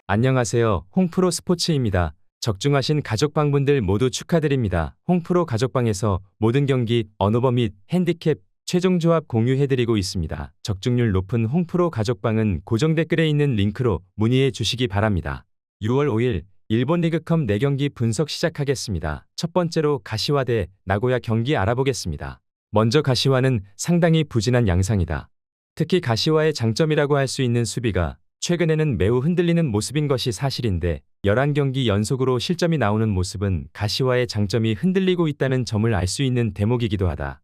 안녕하세요. 홍프로 스포츠입니다. 적중하신 가족방분들 모두 축하드립니다. 홍프로 가족방에서 모든 경기, 언오버 및 핸디캡, 최종 조합 공유해드리고 있습니다. 적중률 높은 홍프로 가족방은 고정 댓글에 있는 링크로 문의해 주시기 바랍니다. 6월 5일 일본 리그컵 4경기 분석 시작하겠습니다. 첫 번째로 가시와 대 나고야 경기 알아보겠습니다. 먼저 가시와는 상당히 부진한 양상이다. 특히 가시와의 장점이라고 할 수 있는 수비가 최근에는 매우 흔들리는 모습인 것이 사실인데 11경기 연속으로 실점이 나오는 모습은 가시와의 장점이 흔들리고 있다는 점을 알 수 있는 대목이기도 하다.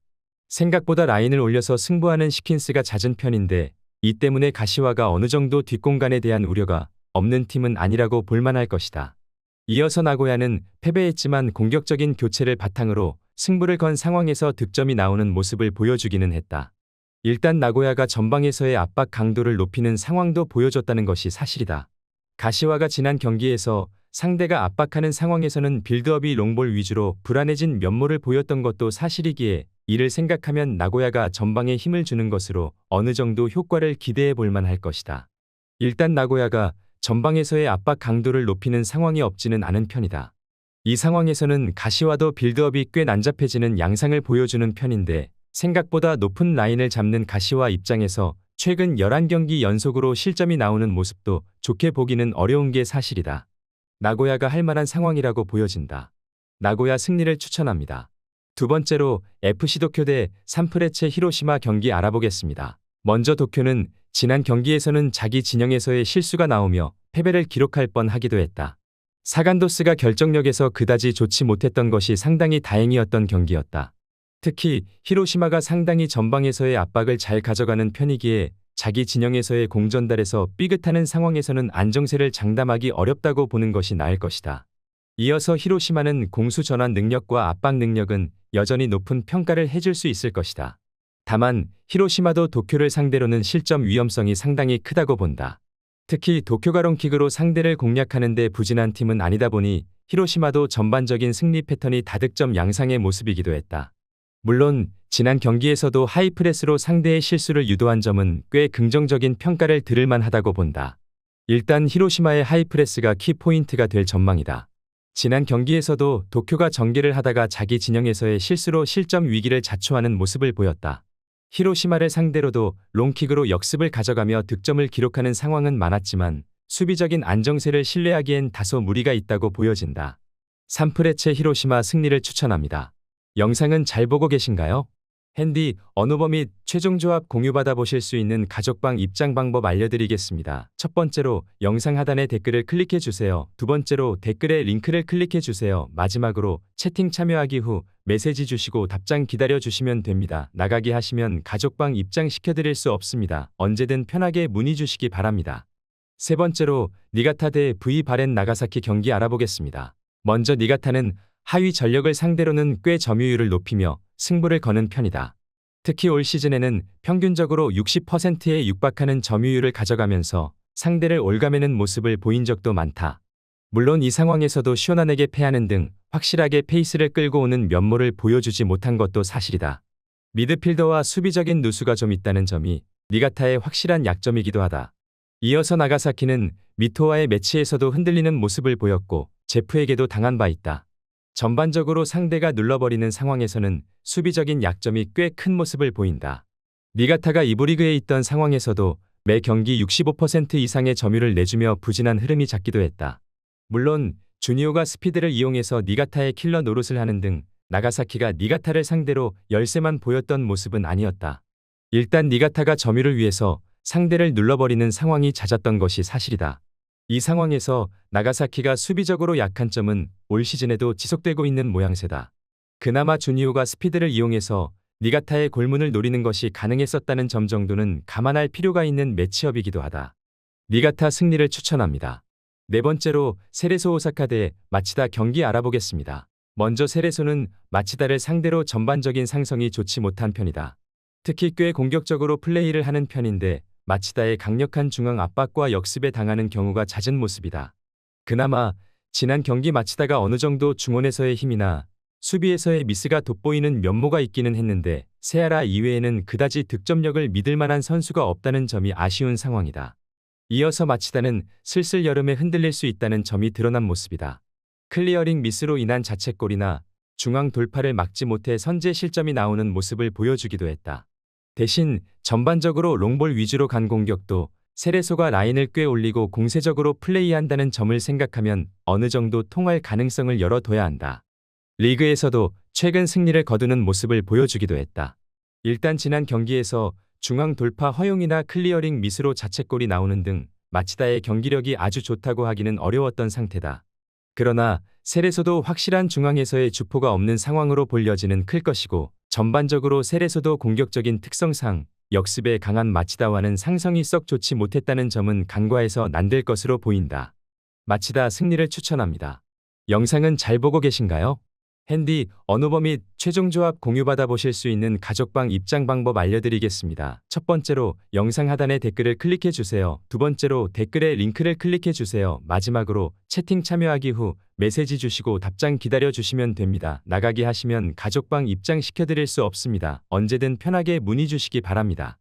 생각보다 라인을 올려서 승부하는 시킨스가 잦은 편인데 이 때문에 가시와가 어느 정도 뒷공간에 대한 우려가 없는 팀은 아니라고 볼만할 것이다. 이어서 나고야는 패배했지만 공격적인 교체를 바탕으로 승부를 건 상황에서 득점이 나오는 모습을 보여주기는 했다. 일단 나고야가 전방에서의 압박 강도를 높이는 상황도 보여줬다는 것이 사실이다. 가시와가 지난 경기에서 상대가 압박하는 상황에서는 빌드업이 롱볼 위주로 불안해진 면모를 보였던 것도 사실이기에 이를 생각하면 나고야가 전방에 힘을 주는 것으로 어느 정도 효과를 기대해 볼 만할 것이다. 일단 나고야가 전방에서의 압박 강도를 높이는 상황이 없지는 않은 편이다. 이 상황에서는 가시와도 빌드업이 꽤 난잡해지는 양상을 보여주는 편인데 생각보다 높은 라인을 잡는 가시와 입장에서 최근 11경기 연속으로 실점이 나오는 모습도 좋게 보기는 어려운 게 사실이다. 나고야가 할 만한 상황이라고 보여진다. 나고야 승리를 추천합니다. 두 번째로 FC 도쿄 대 산프레체 히로시마 경기 알아보겠습니다. 먼저 도쿄는 지난 경기에서는 자기 진영에서의 실수가 나오며 패배를 기록할 뻔하기도 했다. 사간도스가 결정력에서 그다지 좋지 못했던 것이 상당히 다행이었던 경기였다. 특히 히로시마가 상당히 전방에서의 압박을 잘 가져가는 편이기에 자기 진영에서의 공전달에서 삐긋하는 상황에서는 안정세를 장담하기 어렵다고 보는 것이 나을 것이다. 이어서 히로시마는 공수 전환 능력과 압박 능력은 여전히 높은 평가를 해줄 수 있을 것이다. 다만 히로시마도 도쿄를 상대로는 실점 위험성이 상당히 크다고 본다. 특히 도쿄가 롱킥으로 상대를 공략하는 데 부진한 팀은 아니다 보니 히로시마도 전반적인 승리 패턴이 다득점 양상의 모습이기도 했다. 물론 지난 경기에서도 하이프레스로 상대의 실수를 유도한 점은 꽤 긍정적인 평가를 들을 만하다고 본다. 일단 히로시마의 하이프레스가 키포인트가 될 전망이다. 지난 경기에서도 도쿄가 전개를 하다가 자기 진영에서의 실수로 실점 위기를 자초하는 모습을 보였다. 히로시마를 상대로도 롱킥으로 역습을 가져가며 득점을 기록하는 상황은 많았지만 수비적인 안정세를 신뢰하기엔 다소 무리가 있다고 보여진다. 산프레체 히로시마 승리를 추천합니다. 영상은 잘 보고 계신가요? 핸디, 언오버 및 최종 조합 공유받아 보실 수 있는 가족방 입장 방법 알려드리겠습니다. 첫 번째로 영상 하단에 댓글을 클릭해 주세요. 두 번째로 댓글에 링크를 클릭해 주세요. 마지막으로 채팅 참여하기 후 메시지 주시고 답장 기다려 주시면 됩니다. 나가기 하시면 가족방 입장 시켜드릴 수 없습니다. 언제든 편하게 문의 주시기 바랍니다. 세 번째로 니가타 대 V 바렌 나가사키 경기 알아보겠습니다. 먼저 니가타는 하위 전력을 상대로는 꽤 점유율을 높이며 승부를 거는 편이다. 특히 올 시즌에는 평균적으로 60%에 육박하는 점유율을 가져가면서 상대를 올가매는 모습을 보인 적도 많다. 물론 이 상황에서도 시원한에게 패하는 등 확실하게 페이스를 끌고 오는 면모를 보여주지 못한 것도 사실이다. 미드필더와 수비적인 누수가 좀 있다는 점이 니가타의 확실한 약점이기도 하다. 이어서 나가사키는 미토와의 매치에서도 흔들리는 모습을 보였고 제프에게도 당한 바 있다. 전반적으로 상대가 눌러버리는 상황에서는 수비적인 약점이 꽤 큰 모습을 보인다. 니가타가 이브리그에 있던 상황에서도 매 경기 65% 이상의 점유를 내주며 부진한 흐름이 잦기도 했다. 물론 주니오가 스피드를 이용해서 니가타의 킬러 노릇을 하는 등 나가사키가 니가타를 상대로 열세만 보였던 모습은 아니었다. 일단 니가타가 점유를 위해서 상대를 눌러버리는 상황이 잦았던 것이 사실이다. 이 상황에서 나가사키가 수비적으로 약한 점은 올 시즌에도 지속되고 있는 모양새다. 그나마 주니오가 스피드를 이용해서 니가타의 골문을 노리는 것이 가능했었다는 점 정도는 감안할 필요가 있는 매치업이기도 하다. 니가타 승리를 추천합니다. 네 번째로 세레소 오사카 대 마치다 경기 알아보겠습니다. 먼저 세레소는 마치다를 상대로 전반적인 상성이 좋지 못한 편이다. 특히 꽤 공격적으로 플레이를 하는 편인데 마치다의 강력한 중앙 압박과 역습에 당하는 경우가 잦은 모습이다. 그나마 지난 경기 마치다가 어느 정도 중원에서의 힘이나 수비에서의 미스가 돋보이는 면모가 있기는 했는데 세아라 이외에는 그다지 득점력을 믿을 만한 선수가 없다는 점이 아쉬운 상황이다. 이어서 마치다는 슬슬 여름에 흔들릴 수 있다는 점이 드러난 모습이다. 클리어링 미스로 인한 자책골이나 중앙 돌파를 막지 못해 선제 실점이 나오는 모습을 보여주기도 했다. 대신 전반적으로 롱볼 위주로 간 공격도 세레소가 라인을 꽤 올리고 공세적으로 플레이한다는 점을 생각하면 어느 정도 통할 가능성을 열어둬야 한다. 리그에서도 최근 승리를 거두는 모습을 보여주기도 했다. 일단 지난 경기에서 중앙 돌파 허용이나 클리어링 미스로 자책골이 나오는 등 마치다의 경기력이 아주 좋다고 하기는 어려웠던 상태다. 그러나 세레소도 확실한 중앙에서의 주포가 없는 상황으로 볼 여지는 클 것이고 전반적으로 세레소도 공격적인 특성상 역습에 강한 마치다와는 상성이 썩 좋지 못했다는 점은 간과해서 난될 것으로 보인다. 마치다 승리를 추천합니다. 영상은 잘 보고 계신가요? 핸디, 언어버 및 최종 조합 공유받아 보실 수 있는 가족방 입장 방법 알려드리겠습니다. 첫 번째로 영상 하단의 댓글을 클릭해 주세요. 두 번째로 댓글에 링크를 클릭해 주세요. 마지막으로 채팅 참여하기 후 메시지 주시고 답장 기다려 주시면 됩니다. 나가기 하시면 가족방 입장 시켜드릴 수 없습니다. 언제든 편하게 문의 주시기 바랍니다.